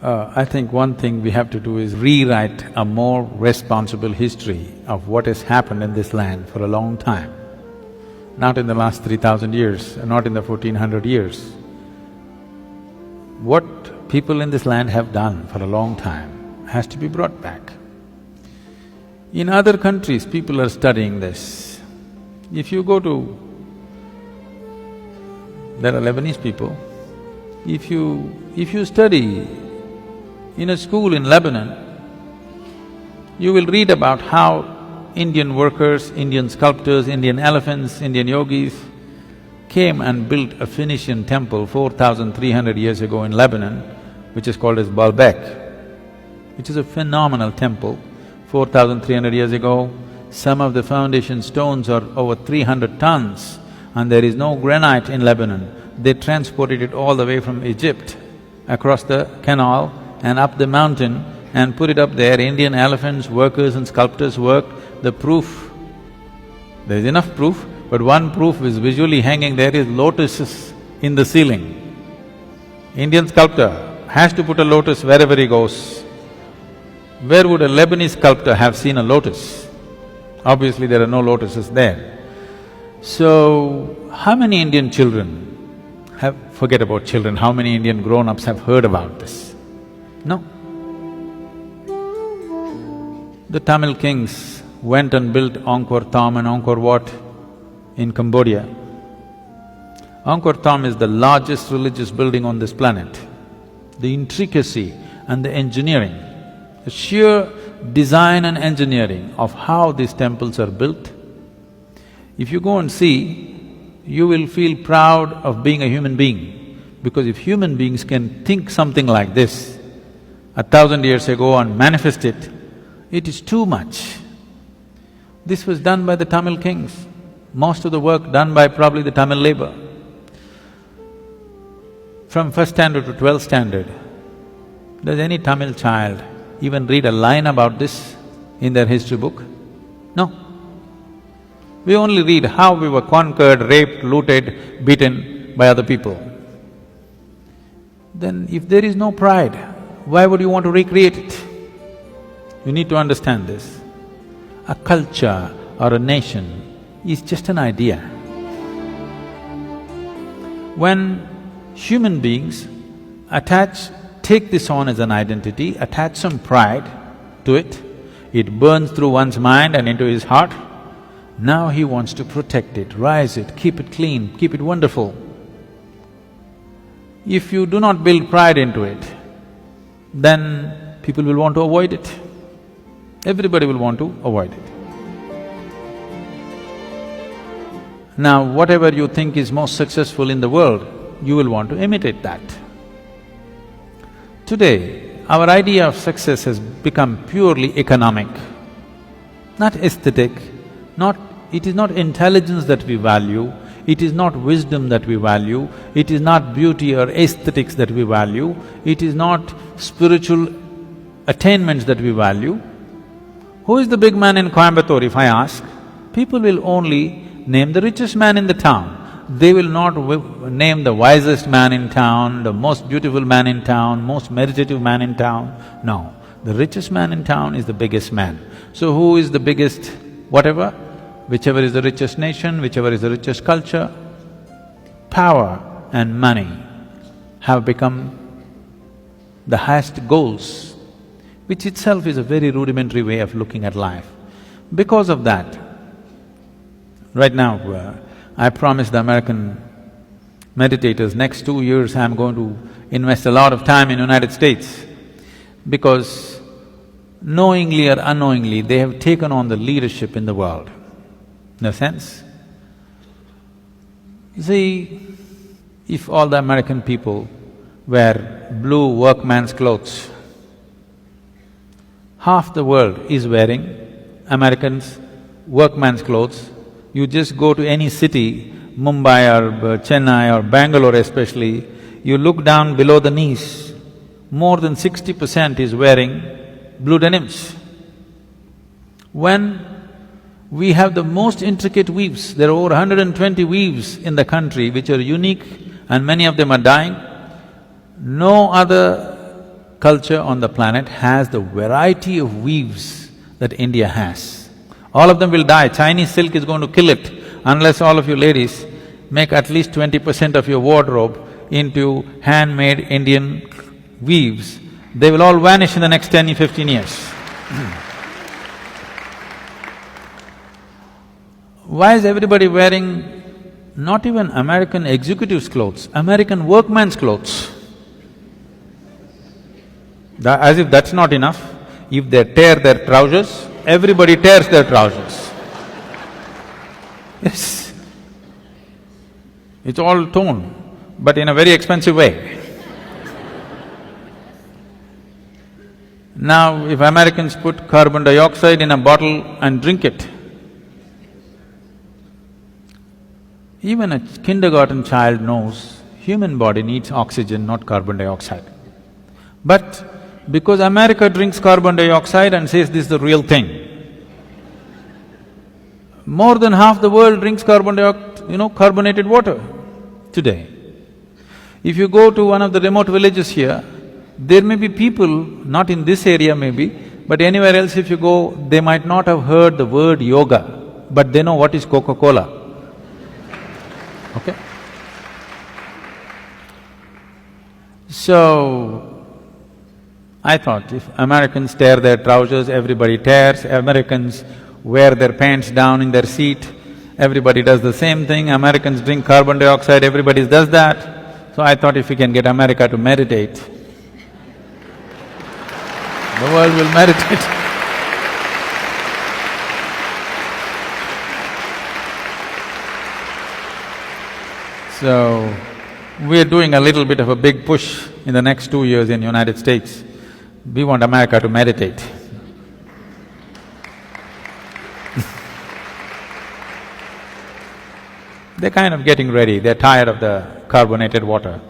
I think one thing we have to do is rewrite a more responsible history of what has happened in this land for a long time. Not in the last 3,000 years, not in the 1400 years. What people in this land have done for a long time has to be brought back. In other countries, people are studying this. If you go to… there are Lebanese people, if you study in a school in Lebanon, you will read about how Indian workers, Indian sculptors, Indian elephants, Indian yogis came and built a Phoenician temple 4,300 years ago in Lebanon, which is called as Baalbek, which is a phenomenal temple. 4,300 years ago, some of the foundation stones are over 300 tons and there is no granite in Lebanon. They transported it all the way from Egypt, across the canal and up the mountain and put it up there. Indian elephants, workers and sculptors worked. The proof, there is enough proof, but one proof is visually hanging there is lotuses in the ceiling. Indian sculptor has to put a lotus wherever he goes. Where would a Lebanese sculptor have seen a lotus? Obviously there are no lotuses there. So, how many Indian children have… forget about children, how many Indian grown-ups have heard about this? No. The Tamil kings went and built Angkor Thom and Angkor Wat in Cambodia. Angkor Thom is the largest religious building on this planet. The intricacy and the engineering, the sheer design and engineering of how these temples are built, if you go and see, you will feel proud of being a human being. Because if human beings can think something like this 1,000 years ago and manifest it, it is too much. This was done by the Tamil kings, most of the work done by probably the Tamil labor. From first standard to 12th standard, does any Tamil child even read a line about this in their history book? No. We only read how we were conquered, raped, looted, beaten by other people. Then if there is no pride, why would you want to recreate it? You need to understand this. A culture or a nation is just an idea. When human beings take this on as an identity, attach some pride to it, it burns through one's mind and into his heart. Now he wants to protect it, rise it, keep it clean, keep it wonderful. If you do not build pride into it, then people will want to avoid it. Everybody will want to avoid it. Now, whatever you think is most successful in the world, you will want to imitate that. Today, our idea of success has become purely economic, not aesthetic, it is not intelligence that we value, it is not wisdom that we value, it is not beauty or aesthetics that we value, it is not spiritual attainments that we value. Who is the big man in Coimbatore, if I ask? People will only name the richest man in the town. They will not name the wisest man in town, the most beautiful man in town, most meditative man in town. No, the richest man in town is the biggest man. So who is the biggest whatever? Whichever is the richest nation, whichever is the richest culture, power and money have become the highest goals, which itself is a very rudimentary way of looking at life. Because of that, right now, I promised the American meditators, next 2 years I'm going to invest a lot of time in United States, because knowingly or unknowingly, they have taken on the leadership in the world. In a sense, see, if all the American people wear blue workman's clothes, half the world is wearing Americans' workman's clothes. You just go to any city, Mumbai or Chennai or Bangalore especially, you look down below the knees, more than 60% is wearing blue denims. When we have the most intricate weaves, there are over 120 weaves in the country which are unique and many of them are dying, no other culture on the planet has the variety of weaves that India has. All of them will die. Chinese silk is going to kill it unless all of you ladies make at least 20% of your wardrobe into handmade Indian weaves. They will all vanish in the next 10 or 15 years. Why is everybody wearing not even American executives' clothes, American workman's clothes? As if that's not enough, if they tear their trousers, everybody tears their trousers. Yes. It's all torn, but in a very expensive way. Now, if Americans put carbon dioxide in a bottle and drink it, even a kindergarten child knows human body needs oxygen, not carbon dioxide. But because America drinks carbon dioxide and says this is the real thing, more than half the world drinks carbonated water today. If you go to one of the remote villages here, there may be people, not in this area maybe, but anywhere else if you go, they might not have heard the word yoga, but they know what is Coca-Cola. Okay? So, I thought if Americans tear their trousers, everybody tears, Americans wear their pants down in their seat, everybody does the same thing, Americans drink carbon dioxide, everybody does that. So I thought if we can get America to meditate, the world will meditate. So, we're doing a little bit of a big push in the next 2 years in United States. We want America to meditate. They're kind of getting ready, they're tired of the carbonated water.